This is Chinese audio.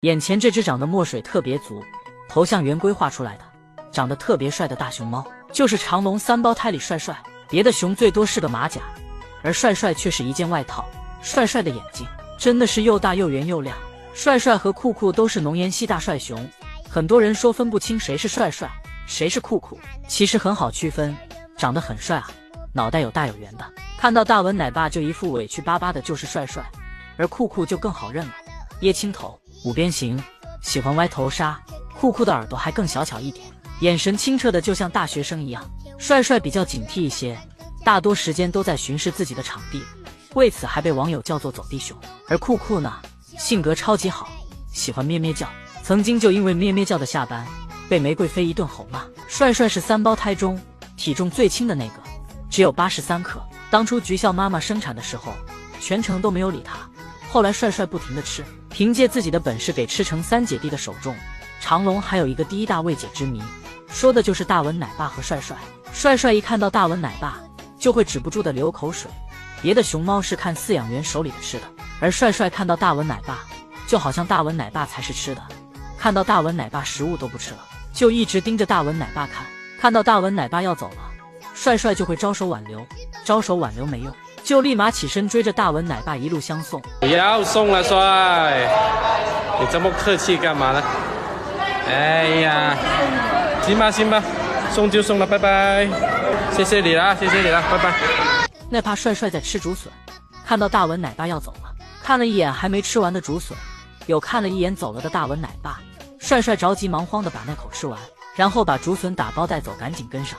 眼前这只长得墨水特别足，头像圆规画出来的，长得特别帅的大熊猫，就是长隆3胞胎里帅帅。别的熊最多是个马甲，而帅帅却是一件外套。帅帅的眼睛真的是又大又圆又亮。帅帅和酷酷都是浓颜系大帅熊，很多人说分不清谁是帅帅，谁是酷酷，其实很好区分，长得很帅啊，脑袋有大有圆的。看到大文奶爸就一副委屈巴巴的，就是帅帅，而酷酷就更好认了，椰青头，五边形，喜欢歪头杀。酷酷的耳朵还更小巧一点，眼神清澈的就像大学生一样。帅帅比较警惕一些，大多时间都在巡视自己的场地，为此还被网友叫做走地熊。而酷酷呢，性格超级好，喜欢咩咩叫，曾经就因为咩咩叫的下班被玫瑰飞一顿吼骂。帅帅是3胞胎中体重最轻的那个，只有83克。当初菊笑妈妈生产的时候，全程都没有理他，后来帅帅不停地吃，凭借自己的本事给吃成3姐弟的手中。长隆还有一个第一大未解之谜，说的就是大文奶爸和帅帅。帅帅一看到大文奶爸就会止不住的流口水，别的熊猫是看饲养员手里的吃的，而帅帅看到大文奶爸就好像大文奶爸才是吃的，看到大文奶爸食物都不吃了，就一直盯着大文奶爸看。看到大文奶爸要走了，帅帅就会招手挽留，招手挽留没用，就立马起身追着大文奶爸一路相送。不要送了，帅，你这么客气干嘛呢？哎呀，行吧行吧，送就送了，拜拜，谢谢你了，谢谢你了，拜拜。那怕帅帅在吃竹笋，看到大文奶爸要走了，看了一眼还没吃完的竹笋，又看了一眼走了的大文奶爸，帅帅着急忙慌的把那口吃完，然后把竹笋打包带走，赶紧跟上。